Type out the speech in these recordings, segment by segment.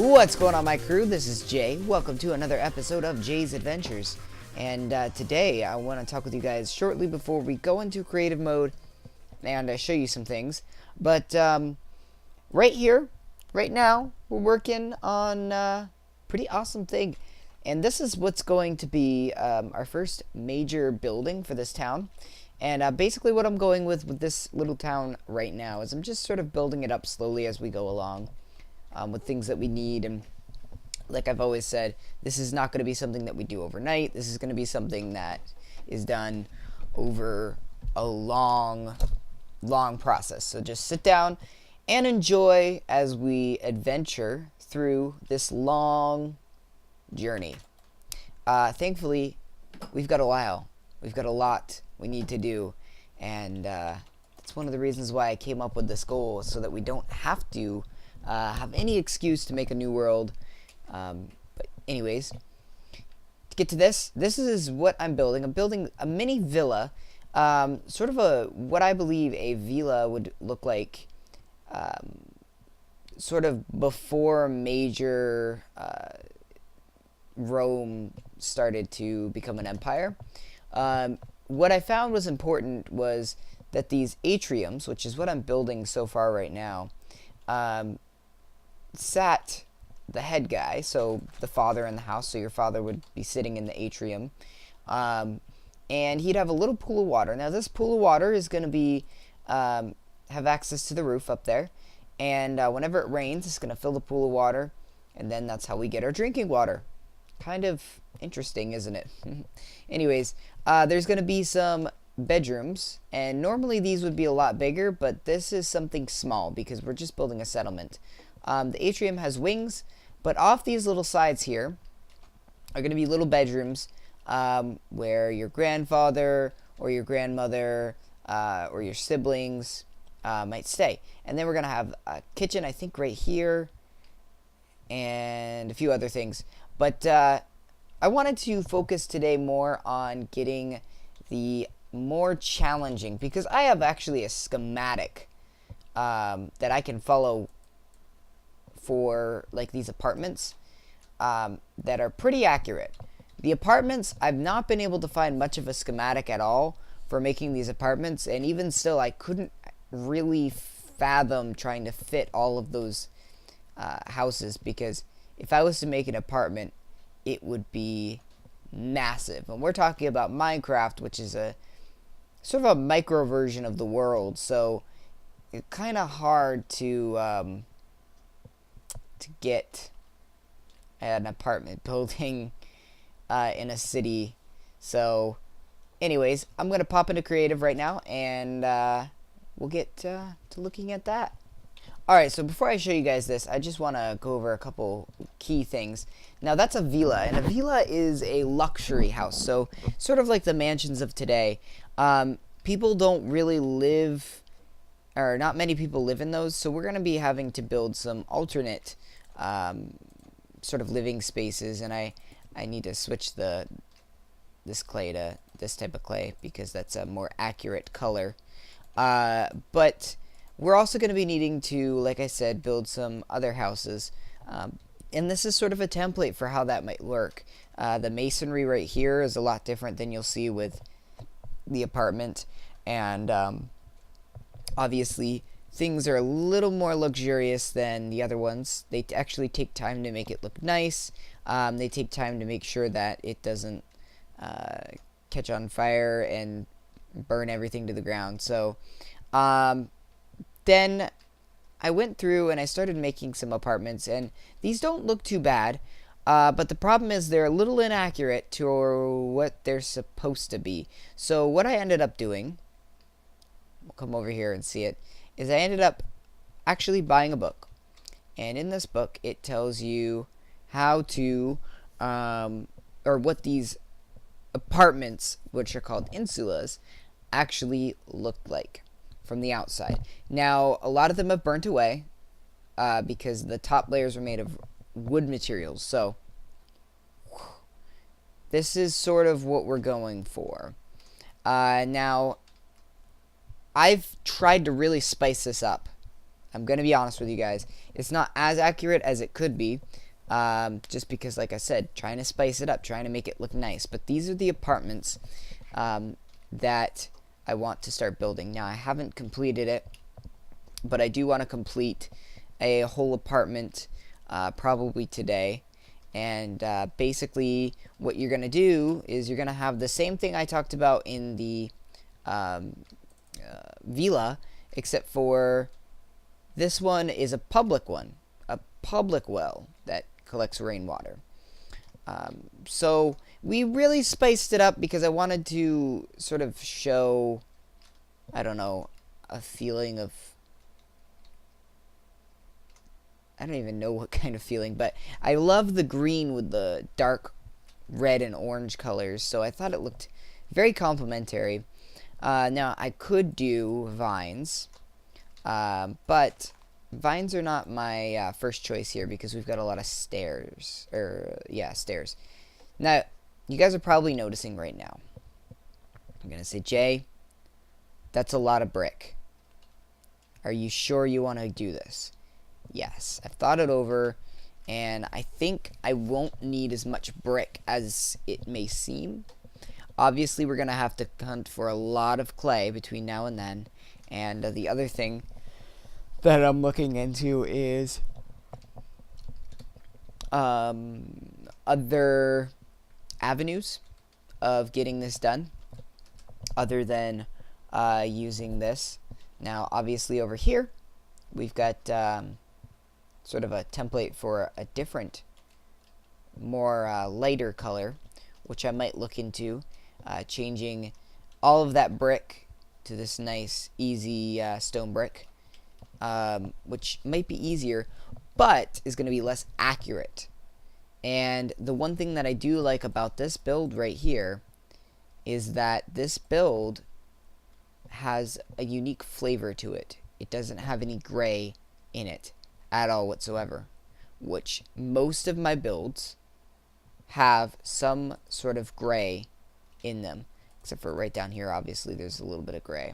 What's going on, my crew? This is Jay. Welcome to another episode of Jay's Adventures. And today I want to talk with you guys shortly before we go into creative mode and show you some things. But right here, right now, we're working on a pretty awesome thing. And this is what's going to be our first major building for this town. And basically what I'm going with this little town right now is I'm just sort of building it up slowly as we go along. With things that we need, and like I've always said, this is not going to be something that we do overnight. This is going to be something that is done over a long process. So just sit down and enjoy as we adventure through this long journey. Thankfully, we've got a while. We've got a lot we need to do, and that's one of the reasons why I came up with this goal, so that we don't have to have any excuse to make a new world. But anyways, to get to this is what I'm building. I'm building a mini villa, sort of what I believe a villa would look like, sort of before major Rome started to become an empire. What I found was important was that these atriums, which is what I'm building so far right now, sat the head guy, so the father in the house, so your father would be sitting in the atrium, and he'd have a little pool of water. Now this pool of water is going to be have access to the roof up there, and whenever it rains, it's going to fill the pool of water, and then that's how we get our drinking water. Kind of interesting, isn't it? Anyways, there's going to be some bedrooms, and normally these would be a lot bigger, but this is something small because we're just building a settlement. The atrium has wings, but off these little sides here are going to be little bedrooms where your grandfather or your grandmother or your siblings might stay. And then we're going to have a kitchen, I think, right here, and a few other things. But I wanted to focus today more on getting the more challenging, because I have actually a schematic that I can follow for like these apartments that are pretty accurate. The apartments, I've not been able to find much of a schematic at all for making these apartments, and even still I couldn't really fathom trying to fit all of those houses, because if I was to make an apartment, it would be massive. And we're talking about Minecraft, which is a sort of a micro version of the world, so it's kind of hard to get an apartment building in a city. So anyways, I'm going to pop into creative right now, and we'll get to looking at that. Alright, so before I show you guys this, I just want to go over a couple key things. Now that's a villa, and a villa is a luxury house, so sort of like the mansions of today. People don't really live, or not many people live in those, so we're going to be having to build some alternate sort of living spaces, and I need to switch this clay to this type of clay because that's a more accurate color. But we're also going to be needing to, like I said, build some other houses, and this is sort of a template for how that might work. The masonry right here is a lot different than you'll see with the apartment, and obviously things are a little more luxurious than the other ones. They actually take time to make it look nice. They take time to make sure that it doesn't catch on fire and burn everything to the ground. So then I went through and I started making some apartments, and these don't look too bad, but the problem is they're a little inaccurate to what they're supposed to be. So what I ended up doing, we'll come over here and see it, is I ended up actually buying a book, and in this book it tells you how to or what these apartments, which are called insulas, actually look like from the outside. Now a lot of them have burnt away because the top layers are made of wood materials, so this is sort of what we're going for. Now I've tried to really spice this up I'm going to be honest with you guys. It's not as accurate as it could be. Just because, like I said, trying to spice it up, trying to make it look nice. But these are the apartments that I want to start building. Now, I haven't completed it, but I do want to complete a whole apartment probably today. And basically, what you're going to do is you're going to have the same thing I talked about in the villa, except for this one is a public one, a public well that collects rainwater. So we really spiced it up because I wanted to sort of show, I don't know, a feeling of, I don't even know what kind of feeling, but I love the green with the dark red and orange colors, so I thought it looked very complimentary. Now, I could do vines, but vines are not my first choice here because we've got a lot of stairs. Stairs. Now, you guys are probably noticing right now. I'm going to say, Jay, that's a lot of brick. Are you sure you want to do this? Yes, I've thought it over, and I think I won't need as much brick as it may seem. Obviously, we're going to have to hunt for a lot of clay between now and then. And the other thing that I'm looking into is other avenues of getting this done other than using this. Now, obviously, over here, we've got sort of a template for a different, more lighter color, which I might look into. Changing all of that brick to this nice, easy stone brick, which might be easier, but is going to be less accurate. And the one thing that I do like about this build right here is that this build has a unique flavor to it. It doesn't have any gray in it at all whatsoever, which most of my builds have some sort of gray in them, except for right down here. Obviously there's a little bit of gray,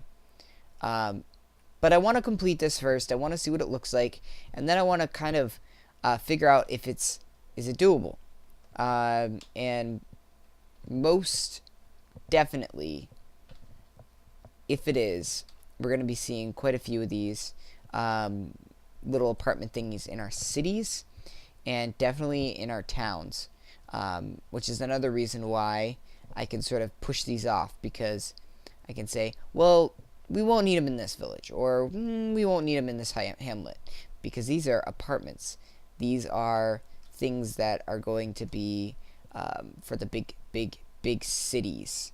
but I want to complete this first. I want to see what it looks like, and then I want to kind of figure out if is it doable, and most definitely, if it is, we're going to be seeing quite a few of these little apartment thingies in our cities, and definitely in our towns, which is another reason why I can sort of push these off, because I can say, well, we won't need them in this village, or we won't need them in this hamlet, because these are apartments. These are things that are going to be for the big cities,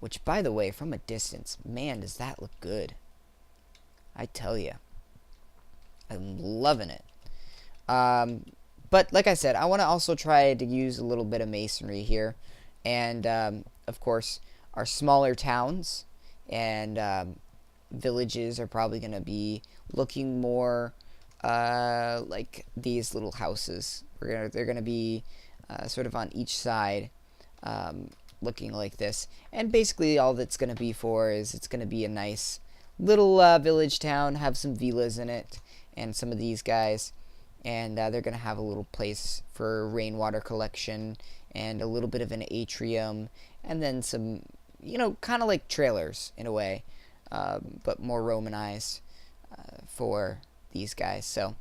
which, by the way, from a distance, man, does that look good. I tell you, I'm loving it. But like I said, I want to also try to use a little bit of masonry here. And, of course, our smaller towns and villages are probably going to be looking more like these little houses. They're going to be sort of on each side, looking like this. And basically all that's going to be for is it's going to be a nice little village town, have some villas in it, and some of these guys. And they're going to have a little place for rainwater collection and a little bit of an atrium, and then some, you know, kind of like trailers in a way, but more Romanized for these guys. So,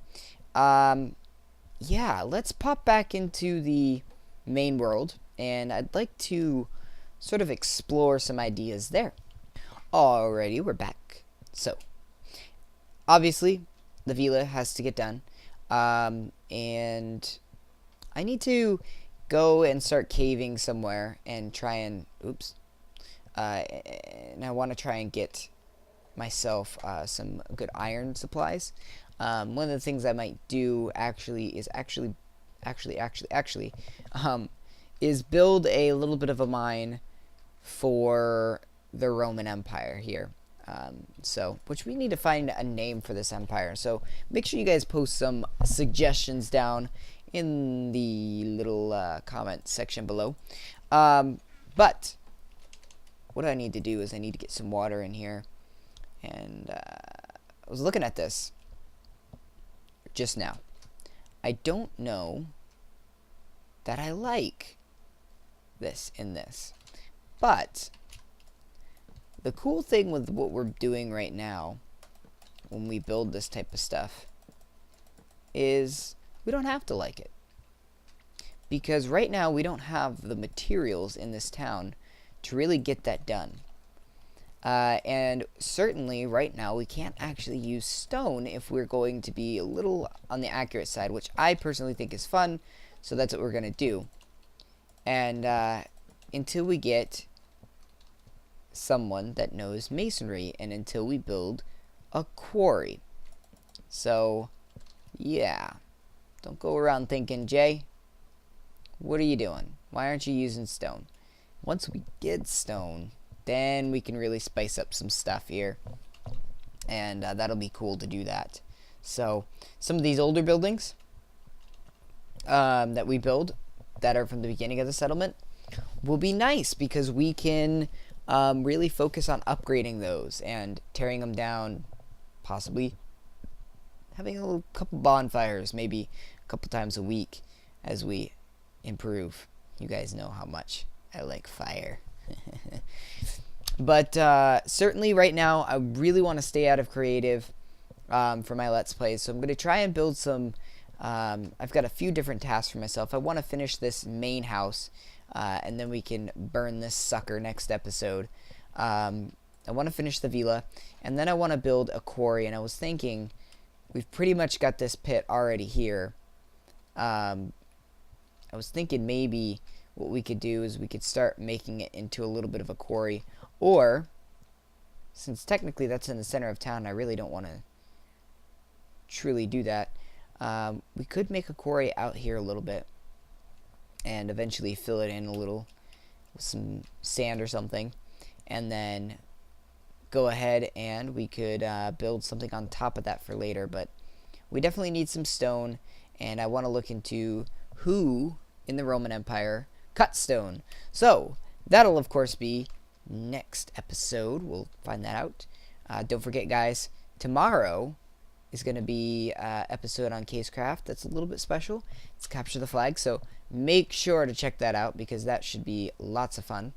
yeah, let's pop back into the main world, and I'd like to sort of explore some ideas there. Alrighty, we're back. So, obviously, the villa has to get done, and I need to go and start caving somewhere and try and, and I want to try and get myself some good iron supplies. One of the things I might do is build a little bit of a mine for the Roman Empire here. Which we need to find a name for this empire. So make sure you guys post some suggestions down in the little comment section below. But what I need to do is I need to get some water in here. And I was looking at this. just now. I don't know that I like this in this. But the cool thing with what we're doing right now when we build this type of stuff is we don't have to like it. Because right now we don't have the materials in this town to really get that done. And certainly right now we can't actually use stone if we're going to be a little on the accurate side, which I personally think is fun, so that's what we're going to do. And until we get someone that knows masonry, and until we build a quarry. So yeah, don't go around thinking, Jay, what are you doing? Why aren't you using stone? Once we get stone, then we can really spice up some stuff here, and that'll be cool to do that. So some of these older buildings that we build that are from the beginning of the settlement will be nice because we can really focus on upgrading those and tearing them down, possibly having a little couple bonfires, maybe a couple times a week as we improve. You guys know how much I like fire. But certainly right now I really want to stay out of creative for my Let's Plays, so I'm going to try and build some I've got a few different tasks for myself. I want to finish this main house, and then we can burn this sucker next episode. I want to finish the villa, and then I want to build a quarry, and I was thinking we've pretty much got this pit already here. I was thinking maybe what we could do is we could start making it into a little bit of a quarry, or since technically that's in the center of town, I really don't want to truly do that. We could make a quarry out here a little bit and eventually fill it in a little with some sand or something, and then go ahead and we could build something on top of that for later. But we definitely need some stone, and I want to look into who in the Roman Empire cut stone. So that'll of course be next episode. We'll find that out. Don't forget, guys, tomorrow is going to be episode on Casecraft that's a little bit special. It's Capture the Flag, so make sure to check that out because that should be lots of fun.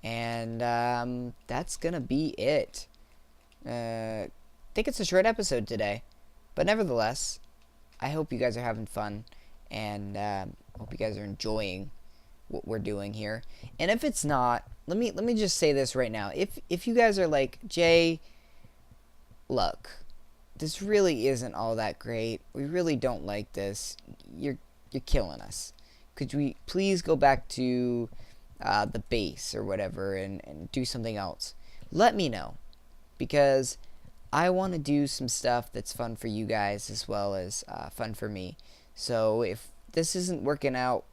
And that's going to be it. I think it's a short episode today, but nevertheless, I hope you guys are having fun, and hope you guys are enjoying what we're doing here. And if it's not, let me just say this right now. If you guys are like, Jay, look, this really isn't all that great. We really don't like this. You're killing us. Could we please go back to the base or whatever and do something else? Let me know, because I want to do some stuff that's fun for you guys as well as fun for me. So if this isn't working out,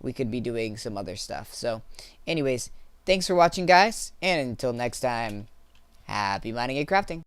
we could be doing some other stuff. So anyways, thanks for watching, guys, and until next time, happy mining and crafting.